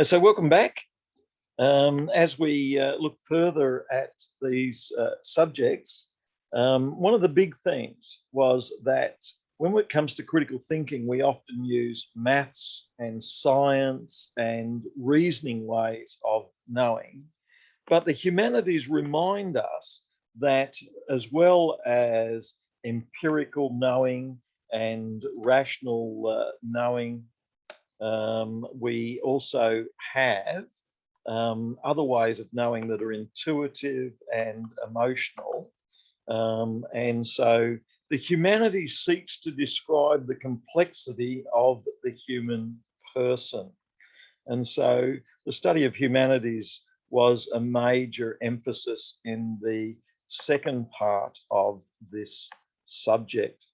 So welcome back. As we look further at these subjects, one of the big things was that when it comes to critical thinking, we often use maths and science and reasoning ways of knowing. But the humanities remind us that as well as empirical knowing and rational knowing, we also have other ways of knowing that are intuitive and emotional. And so the humanities seeks to describe the complexity of the human person. And so the study of humanities was a major emphasis in the second part of this subject.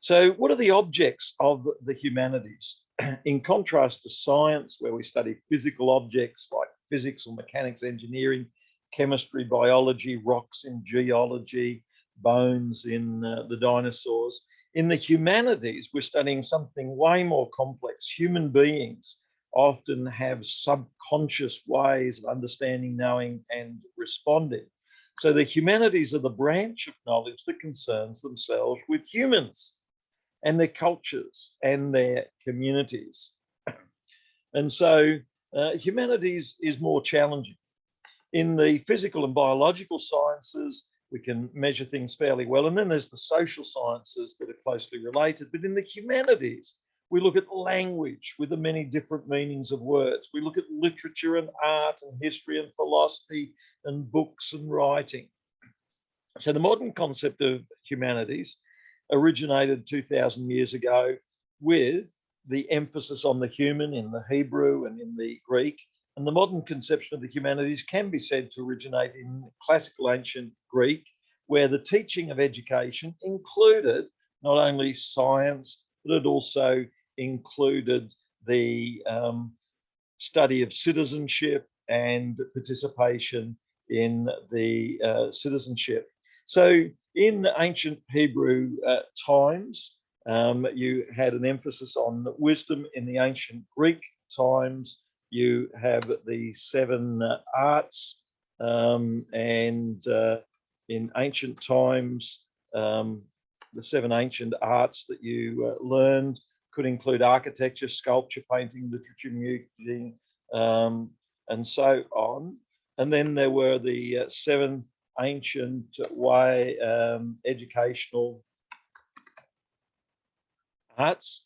So what are the objects of the humanities? In contrast to science, where we study physical objects like physics or mechanics, engineering, chemistry, biology, rocks in geology, bones in the dinosaurs, in the humanities, we're studying something way more complex. Human beings often have subconscious ways of understanding, knowing, and responding. So the humanities are the branch of knowledge that concerns themselves with humans and their cultures and their communities. And so humanities is more challenging. In the physical and biological sciences, we can measure things fairly well. And then there's the social sciences that are closely related. But in the humanities, we look at language with the many different meanings of words. We look at literature and art and history and philosophy and books and writing. So the modern concept of humanities originated 2,000 years ago with the emphasis on the human in the Hebrew and in the Greek. And the modern conception of the humanities can be said to originate in classical ancient Greek, where the teaching of education included not only science, but it also included the study of citizenship and participation in the citizenship. So in ancient Hebrew times, you had an emphasis on wisdom. In the ancient Greek times, you have the seven arts, and in ancient times, the seven ancient arts that you learned could include architecture, sculpture, painting, literature, music, and so on. And then there were the seven ancient way educational arts.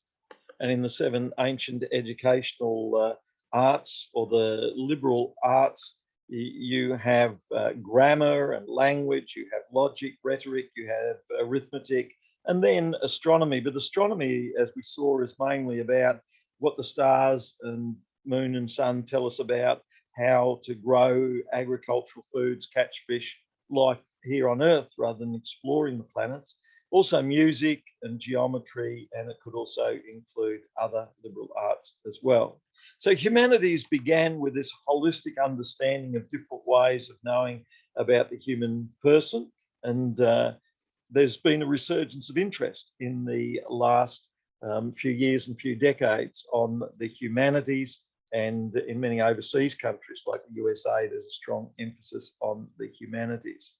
And in the seven ancient educational arts, or the liberal arts, you have grammar and language, you have logic, rhetoric, you have arithmetic, and then astronomy. But astronomy, as we saw, is mainly about what the stars and moon and sun tell us about how to grow agricultural foods, catch fish, life here on Earth, rather than exploring the planets. Also music and geometry, and it could also include other liberal arts as well. So humanities began with this holistic understanding of different ways of knowing about the human person. And there's been a resurgence of interest in the last few years and few decades on the humanities. And in many overseas countries like the USA, there's a strong emphasis on the humanities.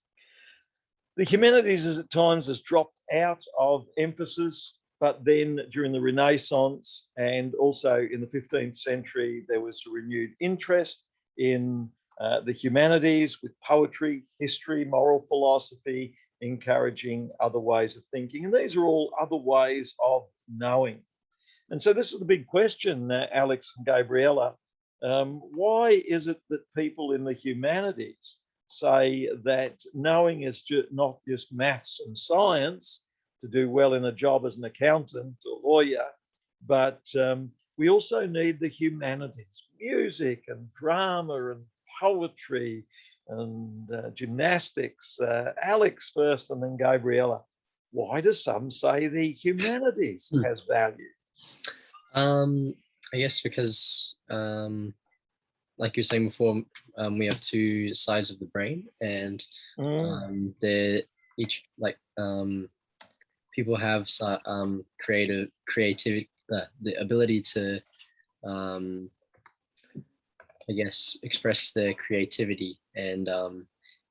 The humanities at times has dropped out of emphasis, but then during the Renaissance and also in the 15th century, there was a renewed interest in the humanities with poetry, history, moral philosophy, encouraging other ways of thinking. And these are all other ways of knowing. And so this is the big question, Alex and Gabriella. Why is it that people in the humanities say that knowing is not just maths and science to do well in a job as an accountant or lawyer, but we also need the humanities, music and drama and poetry and gymnastics. Alex first and then Gabriella. Why do some say the humanities has value? I guess because like you were saying before, we have two sides of the brain, and they're each like people have creativity, the ability to I guess, express their creativity, and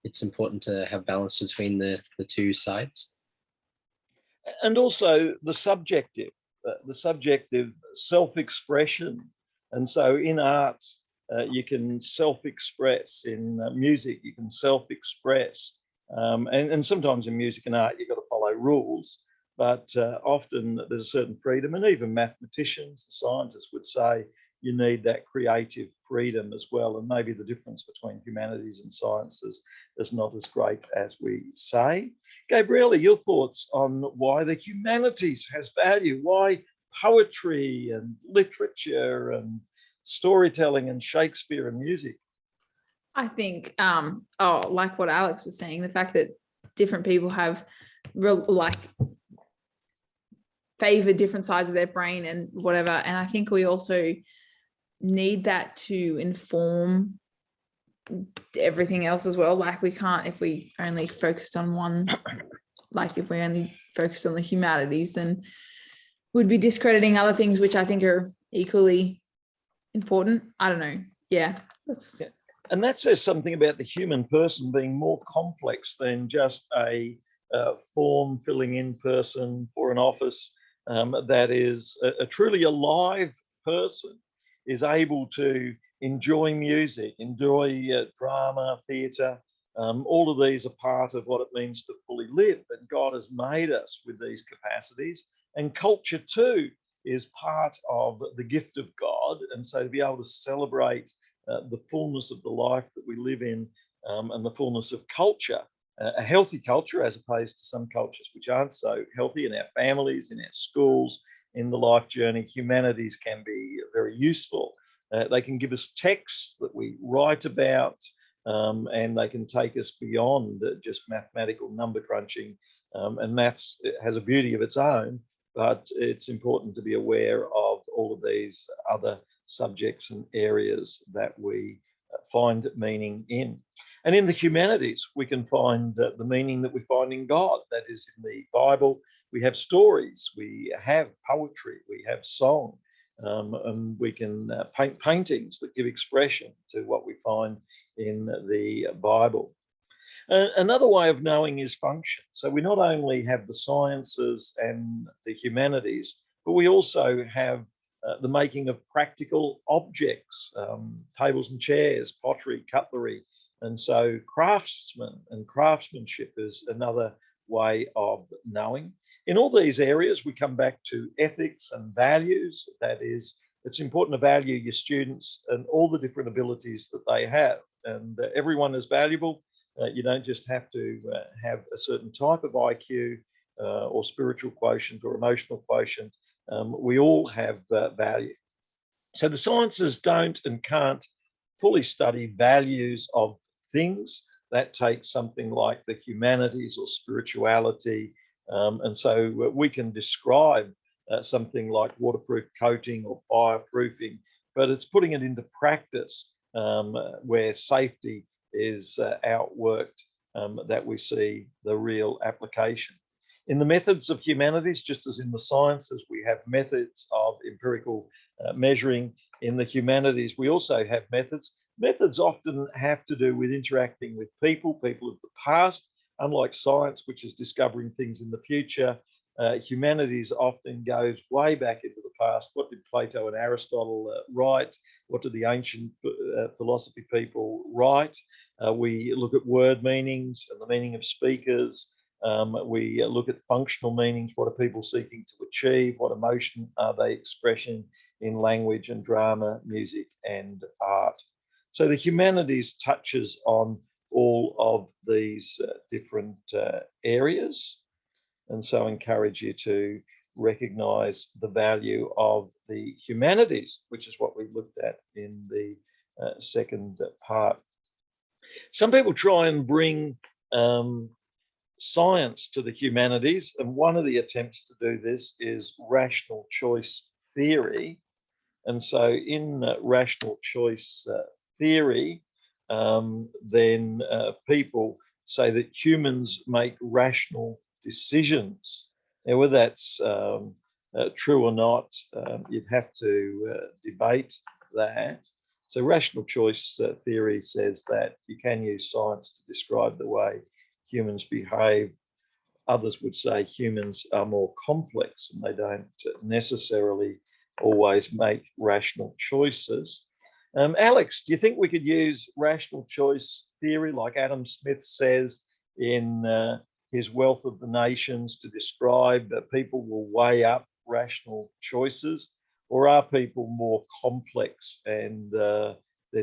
it's important to have balance between the two sides. And also the subjective self-expression. And so in art, you can self-express. In music, you can self-express. And sometimes in music and art, you've got to follow rules, but often there's a certain freedom. And even mathematicians, scientists would say you need that creative freedom as well. And maybe the difference between humanities and sciences is not as great as we say. Gabriella, your thoughts on why the humanities has value, why poetry and literature and storytelling and Shakespeare and music? I think, like what Alex was saying, the fact that different people have favor different sides of their brain and whatever. And I think we also need that to inform everything else as well. Like we can't, if we only focused on one, like if we only focused on the humanities, then we'd be discrediting other things, which I think are equally important. I don't know. Yeah. And that says something about the human person being more complex than just a form filling in person for an office. That is a truly alive person is able to enjoy music, enjoy drama, theatre. All of these are part of what it means to fully live. And God has made us with these capacities. And culture too is part of the gift of God. And so to be able to celebrate the fullness of the life that we live in and the fullness of culture, a healthy culture as opposed to some cultures which aren't so healthy in our families, in our schools, in the life journey. Humanities can be very useful. They can give us texts that we write about, and they can take us beyond just mathematical number crunching. And maths has a beauty of its own, but it's important to be aware of all of these other subjects and areas that we find meaning in. And in the humanities, we can find the meaning that we find in God. That is, in the Bible, we have stories, we have poetry, we have song, and we can paint paintings that give expression to what we find in the Bible. Another way of knowing is function. So we not only have the sciences and the humanities, but we also have the making of practical objects, tables and chairs, pottery, cutlery. And so craftsmen and craftsmanship is another way of knowing. In all these areas, we come back to ethics and values. That is, it's important to value your students and all the different abilities that they have. And everyone is valuable. You don't just have to have a certain type of IQ or spiritual quotient or emotional quotient. We all have value. So the sciences don't and can't fully study values of things. That takes something like the humanities or spirituality. And so we can describe something like waterproof coating or fireproofing, but it's putting it into practice where safety is outworked, that we see the real application. In the methods of humanities, just as in the sciences, we have methods of empirical measuring. In the humanities, we also have methods. Methods often have to do with interacting with people of the past. Unlike science, which is discovering things in the future, humanities often goes way back into the past. What did Plato and Aristotle write? What did the ancient philosophy people write? We look at word meanings and the meaning of speakers. We look at functional meanings. What are people seeking to achieve? What emotion are they expressing in language and drama, music and art? So the humanities touches on all of these different areas. And so I encourage you to recognize the value of the humanities, which is what we looked at in the second part. Some people try and bring science to the humanities, and one of the attempts to do this is rational choice theory. And so in rational choice theory, then people say that humans make rational decisions. Now, whether that's true or not, you'd have to debate that. So rational choice theory says that you can use science to describe the way humans behave. Others would say humans are more complex and they don't necessarily always make rational choices. Alex, do you think we could use rational choice theory, like Adam Smith says in his Wealth of the Nations, to describe that people will weigh up rational choices? Or are people more complex and their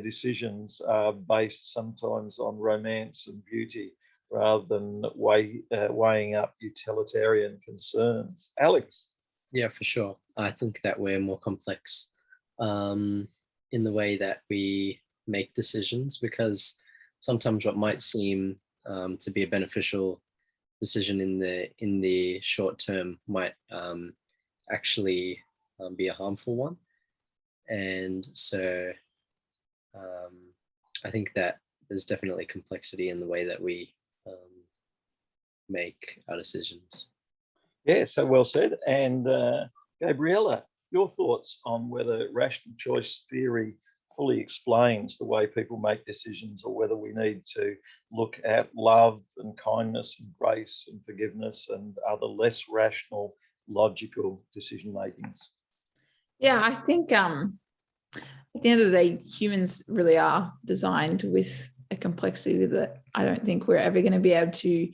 decisions are based sometimes on romance and beauty rather than weighing up utilitarian concerns? Alex? Yeah, for sure. I think that we're more complex in the way that we make decisions, because sometimes what might seem to be a beneficial decision in the short term might actually be a harmful one. And so I think that there's definitely complexity in the way that we make our decisions. Yeah, so well said. And Gabriella, your thoughts on whether rational choice theory fully explains the way people make decisions, or whether we need to look at love and kindness and grace and forgiveness and other less rational, logical decision makings? Yeah, I think at the end of the day, humans really are designed with a complexity that I don't think we're ever going to be able to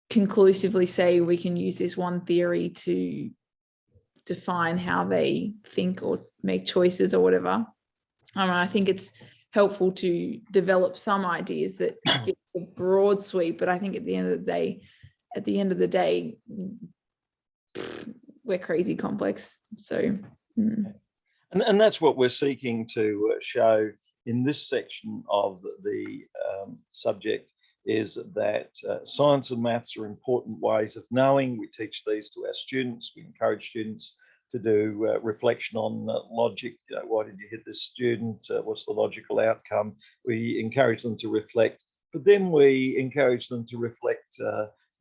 conclusively say we can use this one theory to define how they think or make choices or whatever. I think it's helpful to develop some ideas that give a broad sweep, but I think at the end of the day, we're crazy complex. So, and that's what we're seeking to show in this section of the subject, is that science and maths are important ways of knowing. We teach these to our students. We encourage students to do reflection on logic. Why did you hit this student? What's the logical outcome? We encourage them to reflect, but then we encourage them to reflect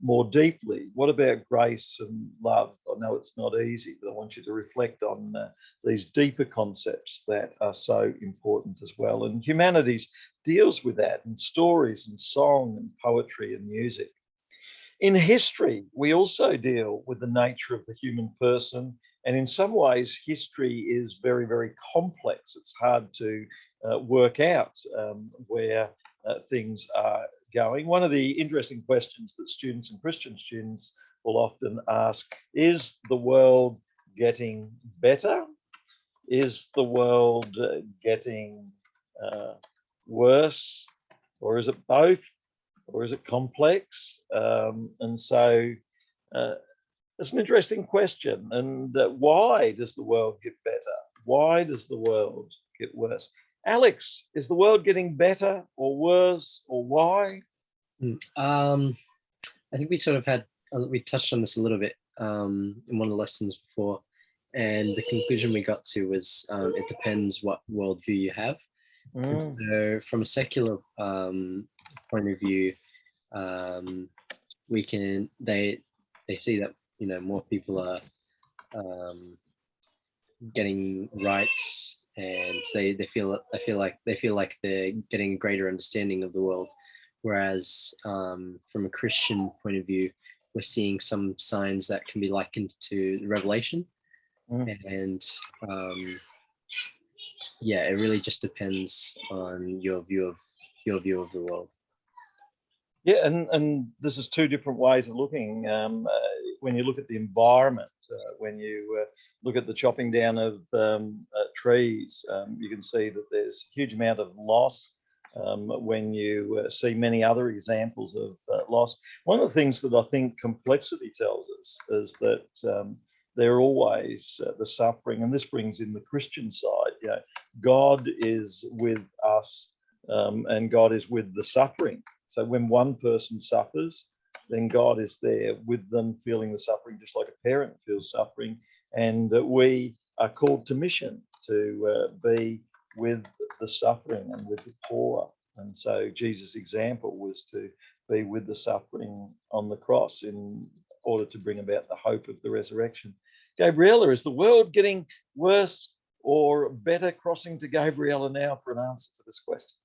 more deeply. What about grace and love? I know it's not easy, but I want you to reflect on these deeper concepts that are so important as well. And humanities deals with that in stories and song and poetry and music. In history, we also deal with the nature of the human person. And in some ways, history is very, very complex. It's hard to work out where things are going. One of the interesting questions that students and Christian students will often ask, is the world getting better? Is the world getting worse? Or is it both? Or is it complex? And so it's an interesting question. And why does the world get better? Why does the world get worse? Alex, is the world getting better or worse, or why? I think we sort of we touched on this a little bit in one of the lessons before, and the conclusion we got to was it depends what worldview you have. And so from a secular point of view, they see that more people are getting rights, and they feel like they're getting a greater understanding of the world. Whereas from a Christian point of view, we're seeing some signs that can be likened to the Revelation. And yeah, it really just depends on your view of the world. Yeah, and this is two different ways of looking. When you look at the environment, when you look at the chopping down of trees, you can see that there's a huge amount of loss. When you see many other examples of loss, one of the things that I think complexity tells us is that there are always the suffering, and this brings in the Christian side. God is with us, and God is with the suffering. So when one person suffers, then God is there with them, feeling the suffering, just like a parent feels suffering. And we are called to mission, to be with the suffering and with the poor. And so Jesus' example was to be with the suffering on the cross in order to bring about the hope of the resurrection. Gabriella, is the world getting worse or better crossing to Gabriella now for an answer to this question?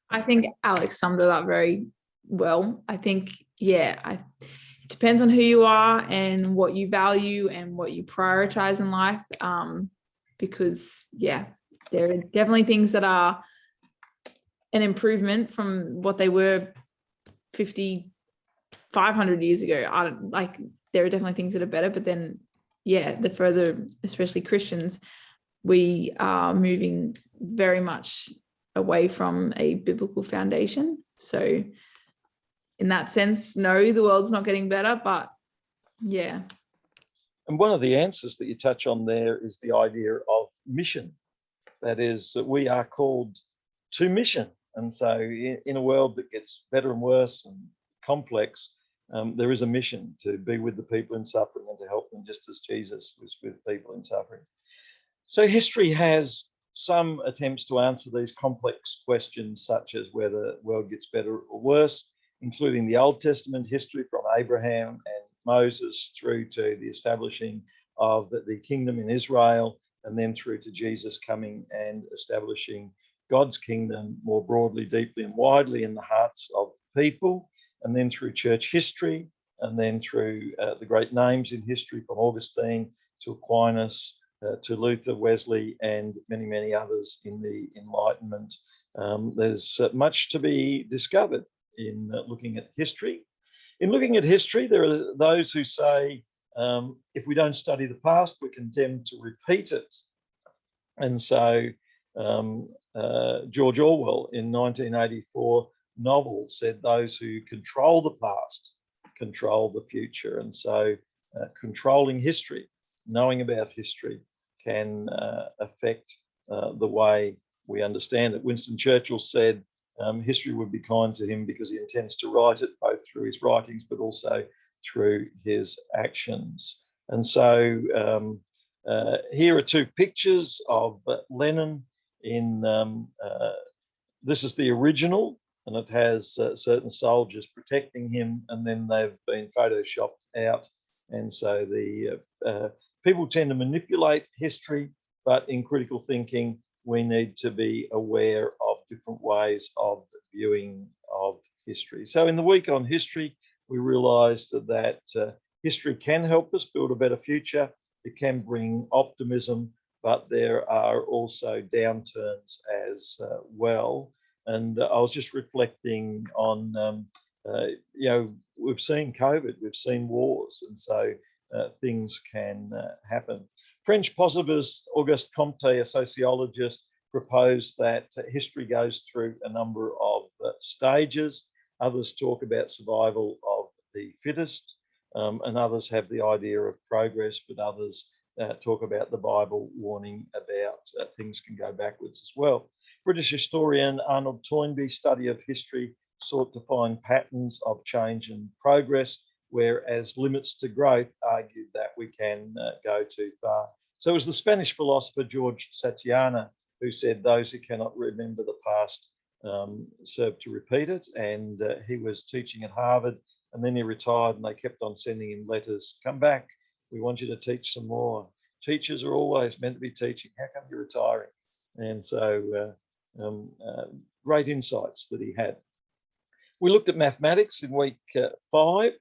I think Alex summed it up very well. I think, it depends on who you are and what you value and what you prioritize in life. Because there are definitely things that are an improvement from what they were 500 years ago. There are definitely things that are better, but then, the further, especially Christians, we are moving very much away from a biblical foundation. So in that sense, no, the world's not getting better, but yeah. And one of the answers that you touch on there is the idea of mission. That is, that we are called to mission. And so in a world that gets better and worse and complex, there is a mission to be with the people in suffering and to help them, just as Jesus was with people in suffering. So history has some attempts to answer these complex questions, such as whether the world gets better or worse, including the Old Testament history from Abraham and Moses through to the establishing of the kingdom in Israel, and then through to Jesus coming and establishing God's kingdom more broadly, deeply, and widely in the hearts of people, and then through church history, and then through the great names in history from Augustine to Aquinas, to Luther, Wesley, and many, many others in the Enlightenment. There's much to be discovered in looking at history. In looking at history, there are those who say, if we don't study the past, we're condemned to repeat it. And so George Orwell in 1984 novel said those who control the past control the future. And so controlling history, knowing about history, can affect the way we understand it. Winston Churchill said history would be kind to him because he intends to write it both through his writings but also through his actions. And so here are two pictures of Lenin in, this is the original, and it has certain soldiers protecting him, and then they've been photoshopped out. And so the people tend to manipulate history, but in critical thinking, we need to be aware of different ways of viewing of history. So in the week on history, we realised that history can help us build a better future. It can bring optimism, but there are also downturns as well. And I was just reflecting on, we've seen COVID, we've seen wars, and so things can happen. French positivist Auguste Comte, a sociologist, proposed that history goes through a number of stages. Others talk about survival of the fittest, and others have the idea of progress, but others talk about the Bible warning about things can go backwards as well. British historian Arnold Toynbee's study of history sought to find patterns of change and progress, whereas limits to growth argued that we can go too far. So it was the Spanish philosopher George Santayana who said those who cannot remember the past serve to repeat it. And he was teaching at Harvard, and then he retired, and they kept on sending him letters, come back, we want you to teach some more. Teachers are always meant to be teaching. How come you're retiring? And so great insights that he had. We looked at mathematics in week 5,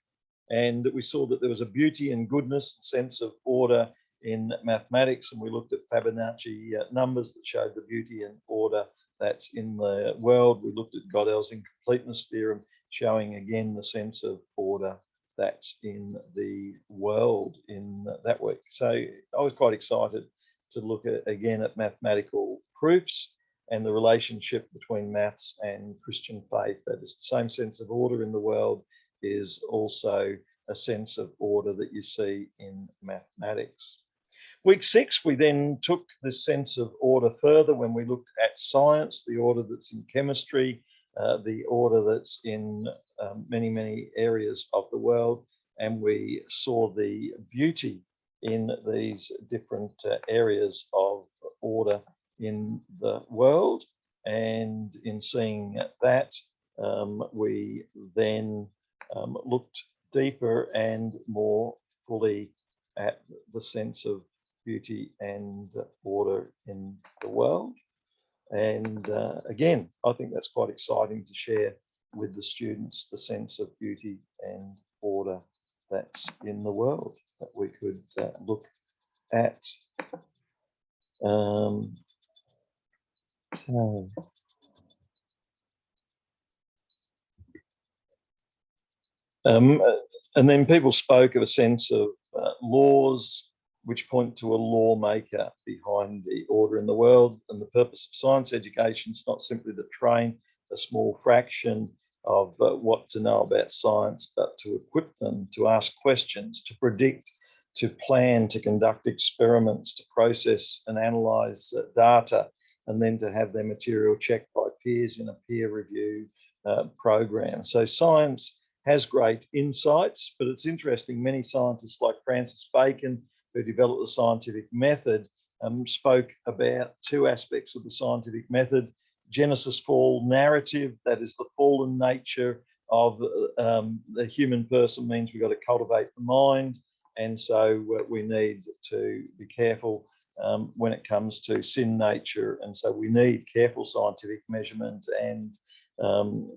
and we saw that there was a beauty and goodness and sense of order in mathematics. And we looked at Fibonacci numbers that showed the beauty and order that's in the world. We looked at Gödel's incompleteness theorem, showing again the sense of order that's in the world in that week. So I was quite excited to look at, again, at mathematical proofs and the relationship between maths and Christian faith. That is, the same sense of order in the world is also a sense of order that you see in mathematics. Week 6, we then took this sense of order further when we looked at science, the order that's in chemistry, the order that's in many, many areas of the world. And we saw the beauty in these different areas of order in the world. And in seeing that, we then looked deeper and more fully at the sense of beauty and order in the world. And again, I think that's quite exciting to share with the students, the sense of beauty and order that's in the world that we could look at. So, and then people spoke of a sense of laws which point to a lawmaker behind the order in the world. And the purpose of science education is not simply to train a small fraction of what to know about science, but to equip them to ask questions, to predict, to plan, to conduct experiments, to process and analyse data, and then to have their material checked by peers in a peer review program. So science has great insights, but it's interesting, many scientists like Francis Bacon, who developed the scientific method, spoke about two aspects of the scientific method: Genesis fall narrative, that is the fallen nature of the human person means we've got to cultivate the mind, and so we need to be careful when it comes to sin nature, and so we need careful scientific measurement and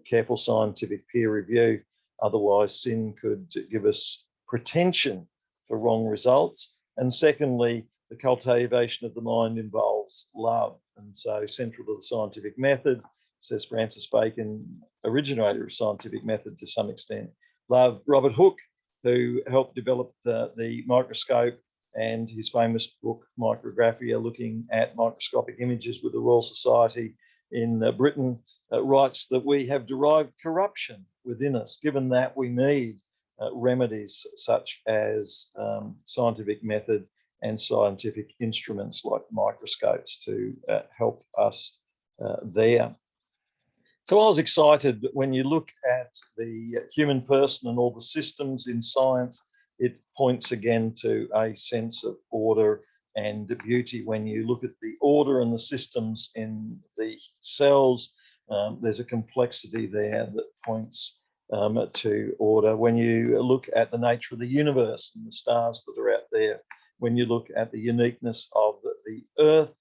careful scientific peer review. Otherwise, sin could give us pretension for wrong results. And secondly, the cultivation of the mind involves love. And so central to the scientific method, says Francis Bacon, originator of scientific method to some extent, love. Robert Hooke, who helped develop the microscope, and his famous book, Micrographia, looking at microscopic images with the Royal Society in Britain, writes that we have derived corruption within us. Given that, we need remedies such as scientific method and scientific instruments like microscopes to help us there. So I was excited when you look at the human person and all the systems in science, it points again to a sense of order and beauty. When you look at the order and the systems in the cells, there's a complexity there that points to order. When you look at the nature of the universe and the stars that are out there, when you look at the uniqueness of the Earth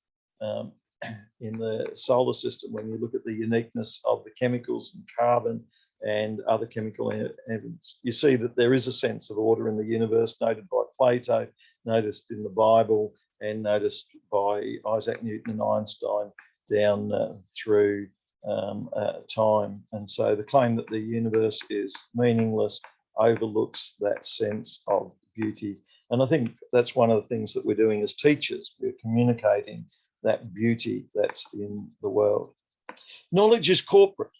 in the solar system, when you look at the uniqueness of the chemicals and carbon and other chemical elements, you see that there is a sense of order in the universe, noted by Plato, noticed in the Bible, and noticed by Isaac Newton and Einstein down through time. And so the claim that the universe is meaningless overlooks that sense of beauty. And I think that's one of the things that we're doing as teachers. We're communicating that beauty that's in the world. Knowledge is corporate.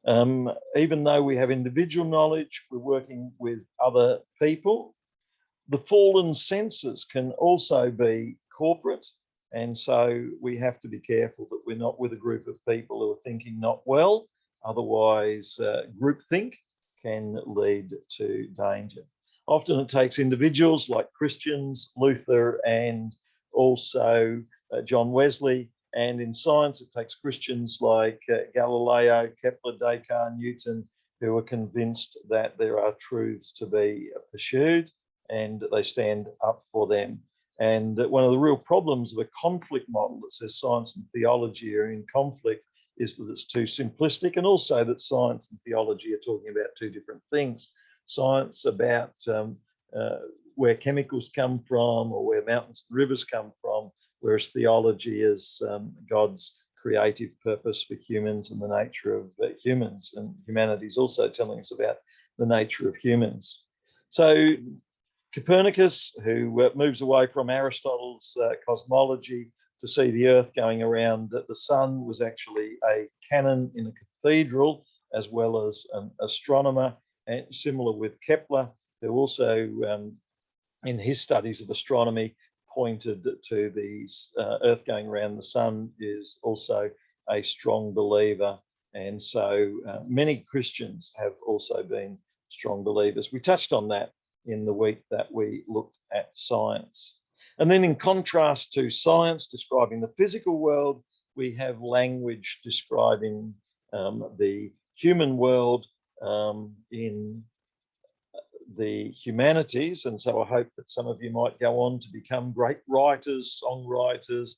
Even though we have individual knowledge, we're working with other people. The fallen senses can also be corporate. And so we have to be careful that we're not with a group of people who are thinking not well. Otherwise, groupthink can lead to danger. Often it takes individuals like Christians, Luther, and also John Wesley. And in science, it takes Christians like Galileo, Kepler, Descartes, Newton, who are convinced that there are truths to be pursued, and they stand up for them. And one of the real problems of a conflict model that says science and theology are in conflict is that it's too simplistic, and also that science and theology are talking about two different things. Science about where chemicals come from or where mountains and rivers come from, whereas theology is God's creative purpose for humans and the nature of humans, and humanities also telling us about the nature of humans. So Copernicus, who moves away from Aristotle's cosmology to see the Earth going around the sun, was actually a canon in a cathedral as well as an astronomer, and similar with Kepler, who also in his studies of astronomy pointed to these Earth going around the sun, is also a strong believer. And so many Christians have also been strong believers. We touched on that in the week that we looked at science. And then in contrast to science describing the physical world, we have language describing the human world in the humanities, and so I hope that some of you might go on to become great writers, songwriters,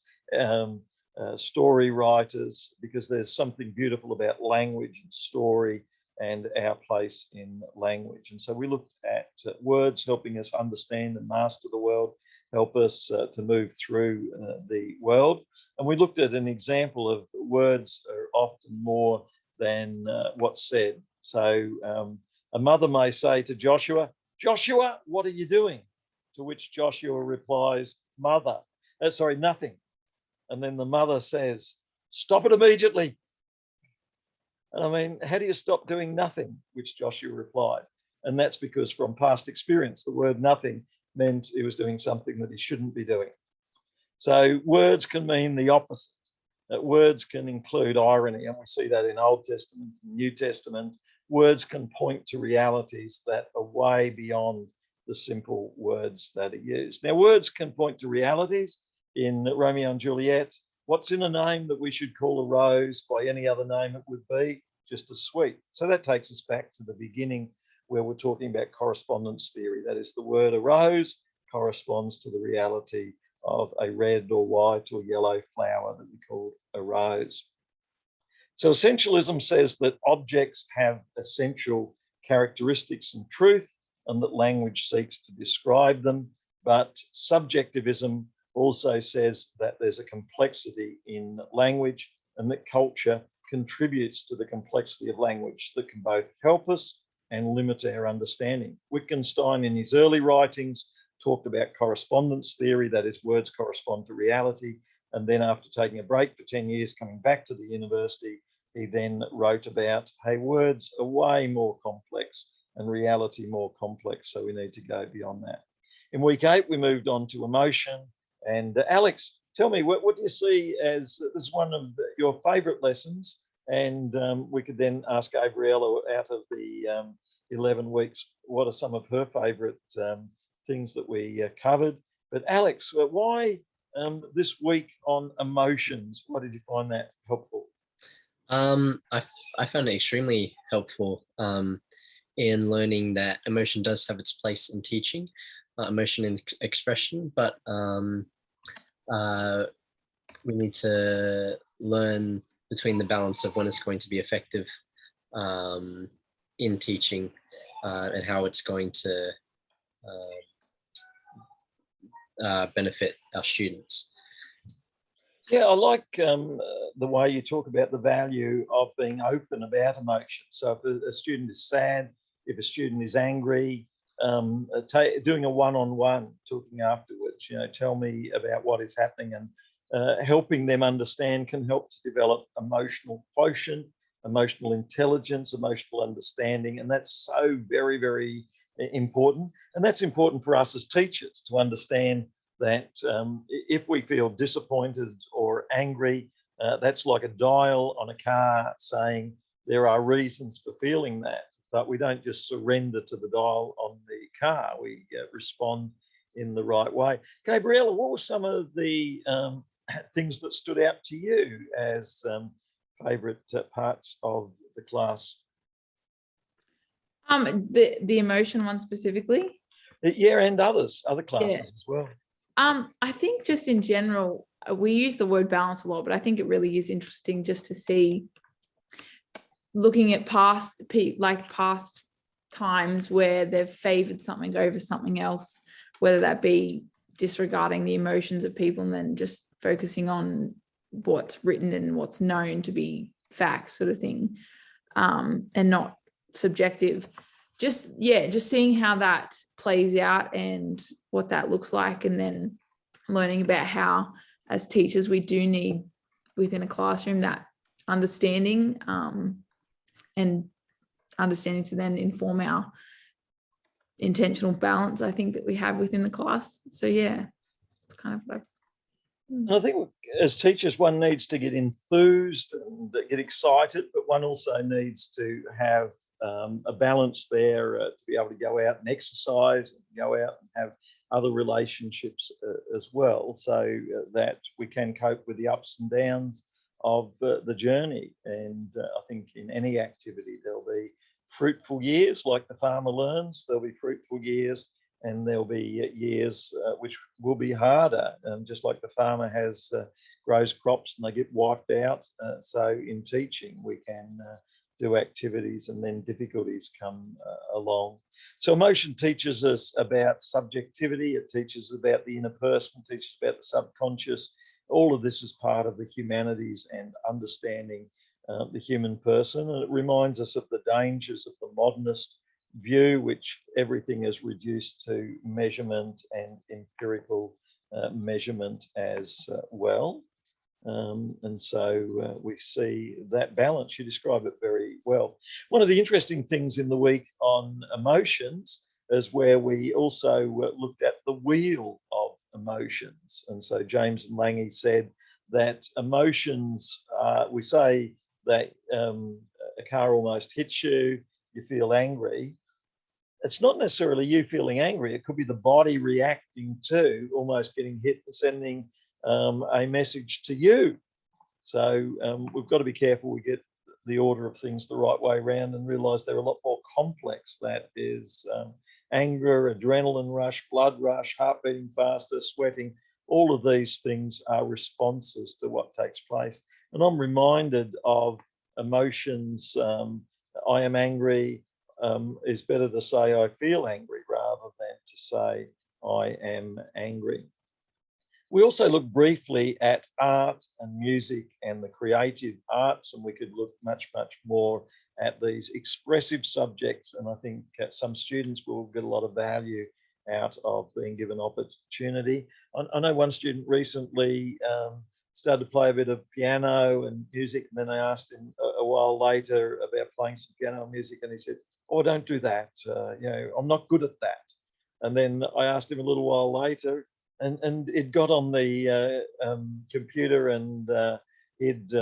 story writers, because there's something beautiful about language and story and our place in language. And so we looked at words helping us understand and master the world, help us to move through the world. And we looked at an example of words are often more than what's said. So a mother may say to Joshua, "Joshua, what are you doing?" To which Joshua replies, nothing. And then the mother says, "Stop it immediately." And I mean, how do you stop doing nothing? Which Joshua replied. And that's because from past experience, the word nothing meant he was doing something that he shouldn't be doing. So words can mean the opposite. Words can include irony, and we see that in Old Testament and New Testament. Words can point to realities that are way beyond the simple words that are used. Now, words can point to realities. In Romeo and Juliet, what's in a name that we should call a rose by any other name it would be? Just a sweet. So that takes us back to the beginning where we're talking about correspondence theory. That is, the word a rose corresponds to the reality of a red or white or yellow flower that we call a rose. So essentialism says that objects have essential characteristics and truth, and that language seeks to describe them. But subjectivism also says that there's a complexity in language, and that culture contributes to the complexity of language that can both help us and limit our understanding. Wittgenstein, in his early writings, talked about correspondence theory, that is, words correspond to reality. And then after taking a break for 10 years, coming back to the university, he then wrote about, hey, words are way more complex and reality more complex, so we need to go beyond that. In week 8, we moved on to emotion. And Alex, tell me, what do you see as this is one of your favourite lessons? And we could then ask Gabriella, out of the 11 weeks, what are some of her favourite things that we covered? But Alex, why this week on emotions? Why did you find that helpful? I found it extremely helpful in learning that emotion does have its place in teaching, emotion and expression, but we need to learn between the balance of when it's going to be effective in teaching and how it's going to benefit our students. Yeah, I like the way you talk about the value of being open about emotion. So if a student is sad, if a student is angry, doing a one-on-one, talking afterwards, tell me about what is happening, and helping them understand can help to develop emotional quotient, emotional intelligence, emotional understanding. And that's so very, very important. And that's important for us as teachers to understand that if we feel disappointed or angry, that's like a dial on a car saying there are reasons for feeling that, but we don't just surrender to the dial on the car. We respond in the right way. Gabriella, what were some of the things that stood out to you as favourite parts of the class? The emotion one specifically? Yeah, and other classes as well. I think just in general, we use the word balance a lot, but I think it really is interesting just to see, looking at past times where they've favored something over something else, whether that be disregarding the emotions of people and then just focusing on what's written and what's known to be fact, sort of thing, and not subjective. Just seeing how that plays out and what that looks like, and then learning about how as teachers we do need within a classroom that understanding, and understanding to then inform our intentional balance, I think, that we have within the class. So yeah, it's kind of like. I think as teachers, one needs to get enthused and get excited, but one also needs to have a balance there to be able to go out and exercise, and go out and have other relationships as well, so that we can cope with the ups and downs of the journey. And I think in any activity there'll be fruitful years, like the farmer learns. There'll be fruitful years, and there'll be years which will be harder, just like the farmer grows crops and they get wiped out. So in teaching, we can do activities and then difficulties come along. So emotion teaches us about subjectivity. It teaches about the inner person, teaches about the subconscious. All of this is part of the humanities and understanding the human person. And it reminds us of the dangers of the modernist view, which everything is reduced to measurement and empirical measurement as well. And so we see that balance. You describe it very well. One of the interesting things in the week on emotions is where we also looked at the wheel of emotions. And so James and Lange said that emotions, we say that a car almost hits you, you feel angry. It's not necessarily you feeling angry. It could be the body reacting to almost getting hit and sending a message to you. So we've got to be careful we get the order of things the right way around and realize they're a lot more complex. That is anger, adrenaline rush, blood rush, heart beating faster, sweating. All of these things are responses to what takes place. And I'm reminded of emotions. I am angry. Is better to say I feel angry rather than to say I am angry. We also look briefly at art and music and the creative arts, and we could look much, much more at these expressive subjects. And I think some students will get a lot of value out of being given opportunity. I know one student recently started to play a bit of piano and music, and then I asked him a while later about playing some piano and music, and he said, "Oh, don't do that. I'm not good at that." And then I asked him a little while later, and it got on the computer, and he'd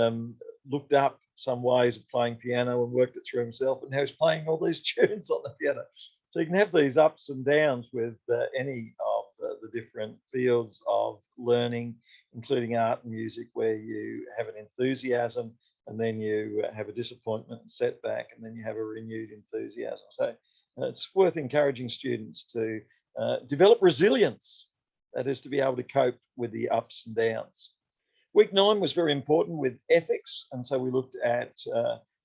looked up some ways of playing piano and worked it through himself, and now he's playing all these tunes on the piano. So you can have these ups and downs with any of the different fields of learning, including art and music, where you have an enthusiasm and then you have a disappointment and setback, and then you have a renewed enthusiasm. So it's worth encouraging students to develop resilience. That is, to be able to cope with the ups and downs. Week 9 was very important with ethics, and so we looked at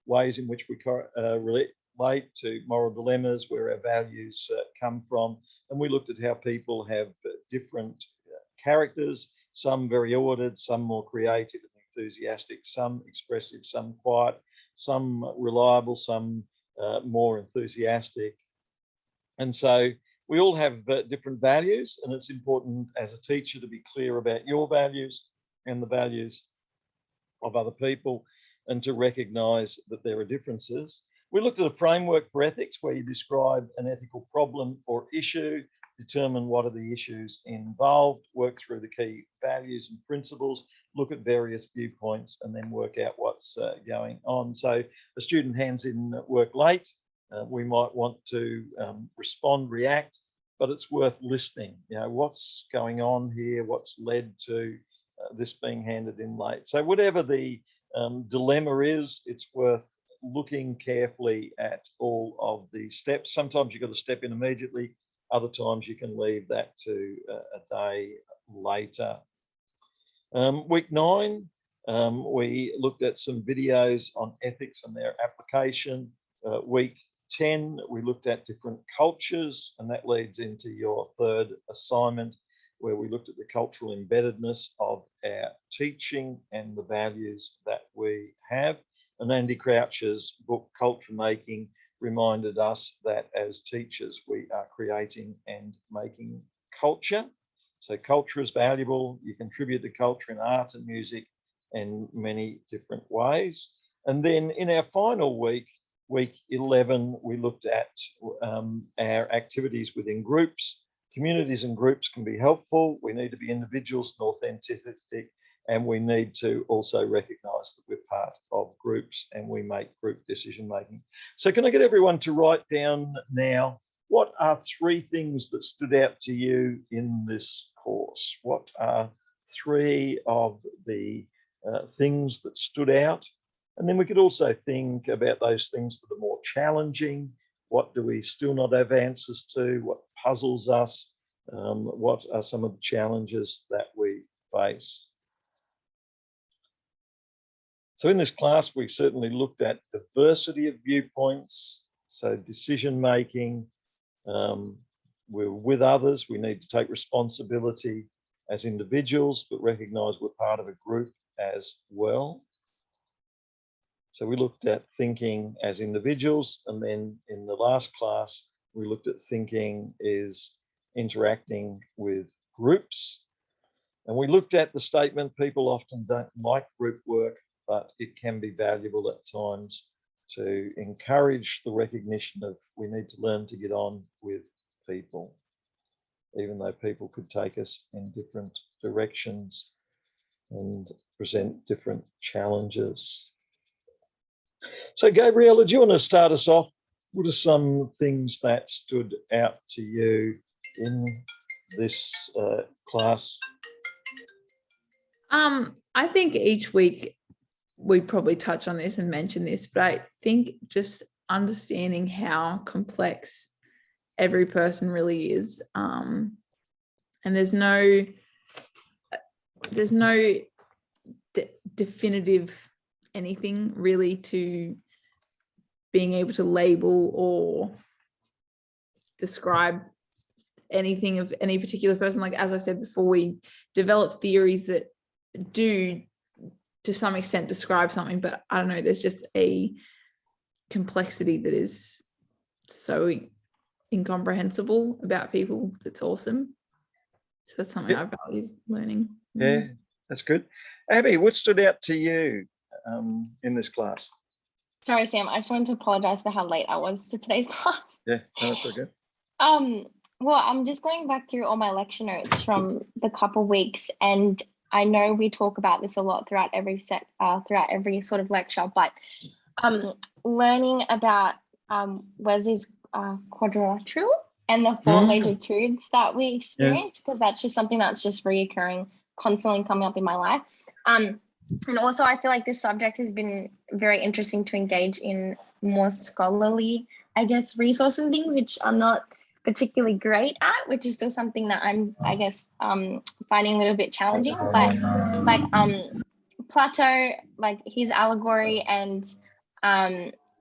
ways in which we relate to moral dilemmas, where our values come from, and we looked at how people have different characters, some very ordered, some more creative and enthusiastic, some expressive, some quiet, some reliable, some more enthusiastic. And so we all have different values, and it's important as a teacher to be clear about your values and the values of other people, and to recognize that there are differences. We looked at a framework for ethics where you describe an ethical problem or issue, determine what are the issues involved, work through the key values and principles, look at various viewpoints, and then work out what's going on. So a student hands in work late, we might want to respond, react, but it's worth listening. What's going on here? What's led to this being handed in late? So whatever the dilemma is, it's worth looking carefully at all of the steps. Sometimes you've got to step in immediately. Other times you can leave that to a day later. Week 9, we looked at some videos on ethics and their application. Week 10, we looked at different cultures, and that leads into your third assignment, where we looked at the cultural embeddedness of our teaching and the values that we have. And Andy Crouch's book, Culture Making, reminded us that as teachers, we are creating and making culture. So culture is valuable. You contribute to culture in art and music in many different ways. And then in our final week, week 11, we looked at our activities within groups. Communities and groups can be helpful. We need to be individuals and authentic, and we need to also recognize that we're part of groups and we make group decision making. So can I get everyone to write down now, what are 3 things that stood out to you in this course? What are 3 of the things that stood out? And then we could also think about those things that are more challenging. What do we still not have answers to? What puzzles us? What are some of the challenges that we face? So in this class, we certainly looked at diversity of viewpoints, so decision making. We're with others. We need to take responsibility as individuals, but recognize we're part of a group as well. So we looked at thinking as individuals, and then in the last class, we looked at thinking is interacting with groups. And we looked at the statement, people often don't like group work, but it can be valuable at times to encourage the recognition of we need to learn to get on with people, even though people could take us in different directions and present different challenges. So Gabriella, do you want to start us off? What are some things that stood out to you in this class? I think each week we probably touch on this and mention this, but I think just understanding how complex every person really is, and there's no definitive anything really to being able to label or describe anything of any particular person. Like, as I said before, we develop theories that do to some extent describe something, but I don't know, there's just a complexity that is so incomprehensible about people that's awesome. So that's something I value learning. Yeah, that's good. Abby, what stood out to you in this class? Sorry, Sam, I just wanted to apologize for how late I was to today's class. Yeah, no, that's okay. Well, I'm just going back through all my lecture notes from the couple weeks, and I know we talk about this a lot throughout every sort of lecture, but learning about Wesley's quadrilateral and the four major truths that we experience, because that's just something that's just reoccurring, constantly coming up in my life. And also, I feel like this subject has been very interesting to engage in more scholarly, I guess, resources and things, which I'm not particularly great at, which is still something that I'm, I guess, finding a little bit challenging. But like Plato, like his allegory, and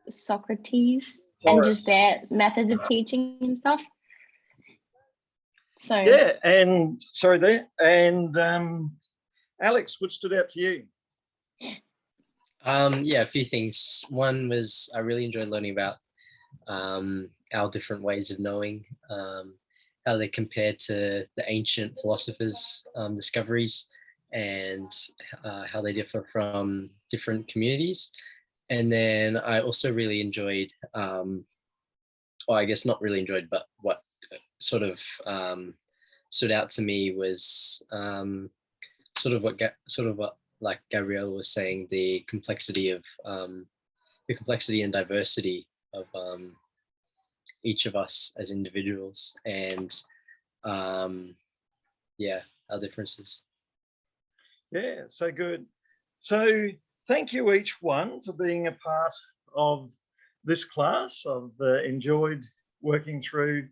Socrates, and just their methods of teaching and stuff. So yeah, and sorry there, and Alex, what stood out to you? Yeah, a few things. One was I really enjoyed learning about our different ways of knowing, how they compare to the ancient philosophers' discoveries, and how they differ from different communities. And then I also really enjoyed, well, I guess not really enjoyed, but what sort of stood out to me was sort of what like Gabriella was saying, the complexity and diversity of each of us as individuals, and yeah, our differences. Yeah, so good. So thank you each one for being a part of this class. I've enjoyed working through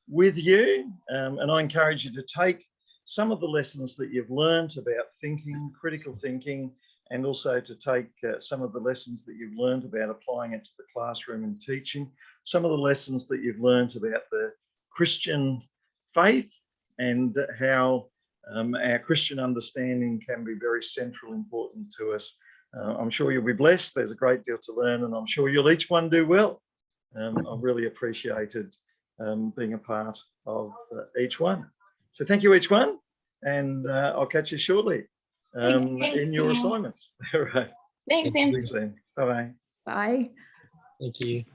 with you, and I encourage you to take some of the lessons that you've learned about thinking, critical thinking, and also to take some of the lessons that you've learned about applying it to the classroom and teaching, some of the lessons that you've learned about the Christian faith and how our Christian understanding can be very central, important to us. I'm sure you'll be blessed. There's a great deal to learn, and I'm sure you'll each one do well. I've really appreciated being a part of each one. So thank you, each one, and I'll catch you shortly in your assignments. All right. thanks, Sam. Thanks then. Bye-bye. Bye. Thank you.